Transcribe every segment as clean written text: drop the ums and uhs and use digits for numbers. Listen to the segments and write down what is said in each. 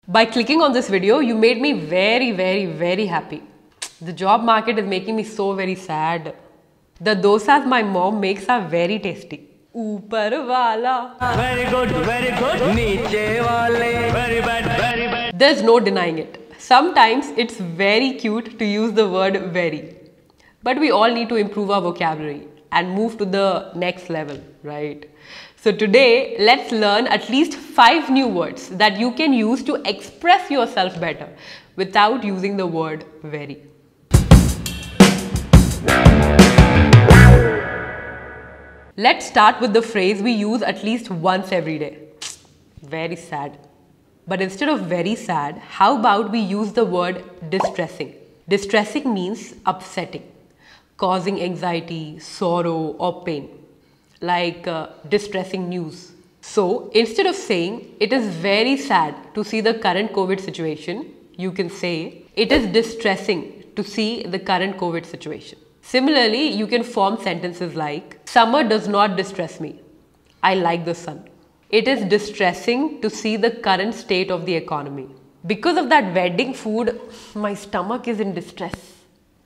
By clicking on this video, you made me very, very, very happy. The job market is making me so very sad. The dosas my mom makes are very tasty. Upar wala. Very good, very good. Niche wale. Very bad, very bad. There's no denying it. Sometimes it's very cute to use the word very. But we all need to improve our vocabulary and move to the next level, right? So today, let's learn at least 5 new words that you can use to express yourself better without using the word very. Let's start with the phrase we use at least once every day. Very sad. But instead of very sad, how about we use the word distressing? Distressing means upsetting, causing anxiety, sorrow or pain, like distressing news. So instead of saying it is very sad to see the current COVID situation, you can say it is distressing to see the current COVID situation. Similarly, you can form sentences like summer does not distress me. I like the sun. It is distressing to see the current state of the economy. Because of that wedding food, my stomach is in distress.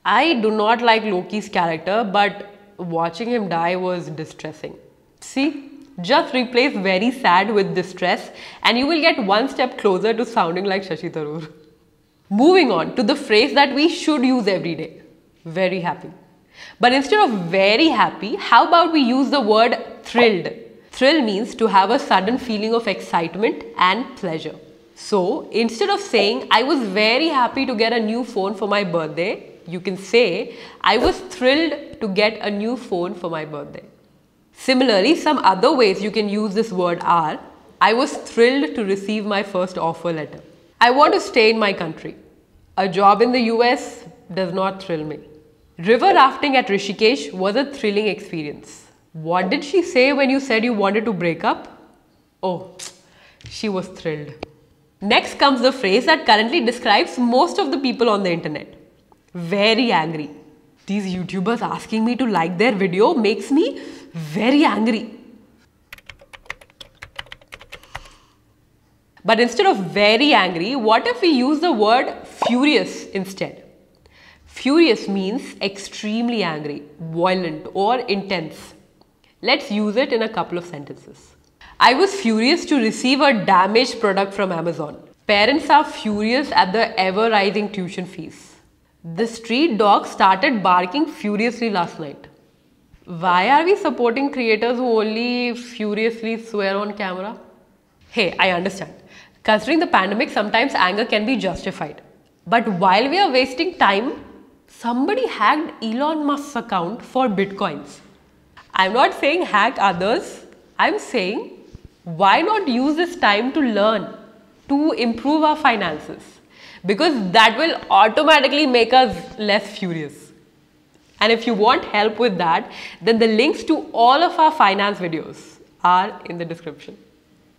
I do not like Loki's character, but watching him die was distressing. See, just replace very sad with distress and you will get one step closer to sounding like Shashi Tharoor. Moving on to the phrase that we should use every day, very happy. But instead of very happy, how about we use the word thrilled? Thrill means to have a sudden feeling of excitement and pleasure. So instead of saying I was very happy to get a new phone for my birthday, you can say I was thrilled to get a new phone for my birthday. Similarly, some other ways you can use this word are I was thrilled to receive my first offer letter. I want to stay in my country. A job in the US does not thrill me. River rafting at Rishikesh was a thrilling experience. What did she say when you said you wanted to break up? Oh, she was thrilled. Next comes the phrase that currently describes most of the people on the internet. Very angry. These YouTubers asking me to like their video makes me very angry. But instead of very angry, what if we use the word furious instead? Furious means extremely angry, violent or intense. Let's use it in a couple of sentences. I was furious to receive a damaged product from Amazon. Parents are furious at the ever-rising tuition fees. The street dog started barking furiously last night. Why are we supporting creators who only furiously swear on camera? Hey, I understand. Considering the pandemic, sometimes anger can be justified. But while we are wasting time, somebody hacked Elon Musk's account for bitcoins. I'm not saying hack others. I'm saying why not use this time to learn, to improve our finances? Because that will automatically make us less furious. And if you want help with that, then the links to all of our finance videos are in the description.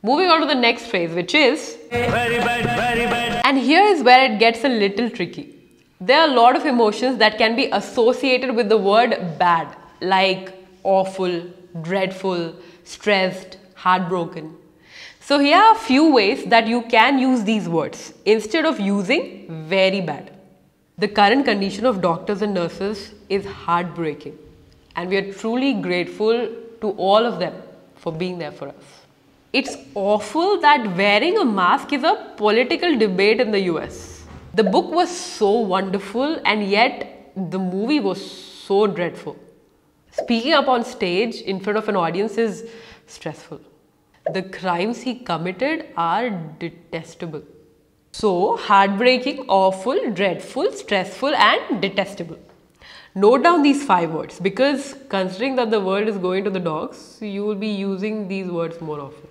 Moving on to the next phrase, which is Very bad, very bad. And here is where it gets a little tricky. There are a lot of emotions that can be associated with the word bad, like awful, dreadful, stressed, heartbroken. So here are a few ways that you can use these words instead of using very bad. The current condition of doctors and nurses is heartbreaking, and we are truly grateful to all of them for being there for us. It's awful that wearing a mask is a political debate in the US. The book was so wonderful and yet the movie was so dreadful. Speaking up on stage in front of an audience is stressful. The crimes he committed are detestable. So, heartbreaking, awful, dreadful, stressful and detestable. Note down these 5 words because considering that the world is going to the dogs, you will be using these words more often.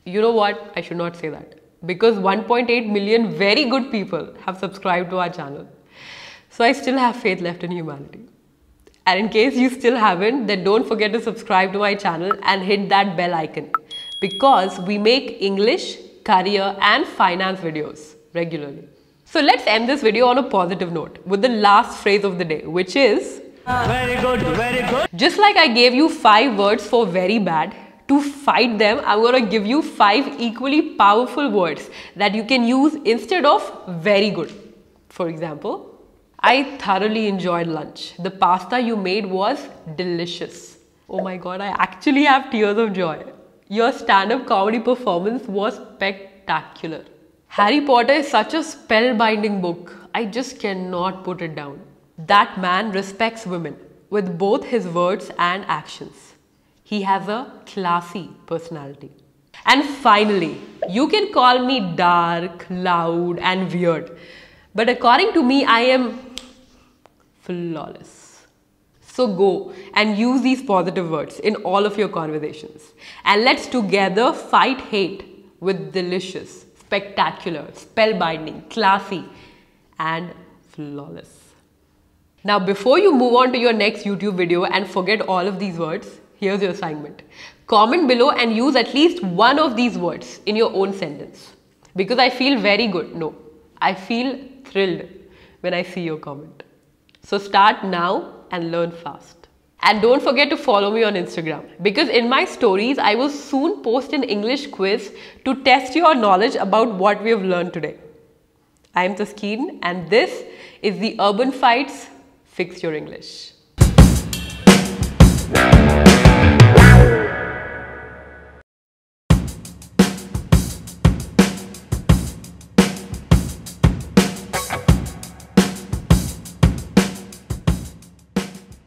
You know what? I should not say that because 1.8 million very good people have subscribed to our channel. So, I still have faith left in humanity. And in case you still haven't, then don't forget to subscribe to my channel and hit that bell icon because we make English, career and finance videos regularly. So let's end this video on a positive note with the last phrase of the day, which is Very good, very good. just like I gave you 5 words for very bad, To fight them, I'm going to give you 5 equally powerful words that you can use instead of very good. For example, I thoroughly enjoyed lunch. The pasta you made was delicious. Oh my god, I actually have tears of joy. Your stand-up comedy performance was spectacular. Harry Potter is such a spellbinding book. I just cannot put it down. That man respects women with both his words and actions. He has a classy personality. And finally, you can call me dark, loud, and weird. But according to me, I am flawless. So go and use these positive words in all of your conversations. And let's together fight hate with delicious, spectacular, spellbinding, classy, and flawless. Now, before you move on to your next YouTube video and forget all of these words, here's your assignment. Comment below and use at least one of these words in your own sentence. Because I feel very good. No, I feel thrilled when I see your comment. So start now and learn fast. And don't forget to follow me on Instagram. Because in my stories, I will soon post an English quiz to test your knowledge about what we have learned today. I am Taskeen and this is the Urban Fights Fix Your English.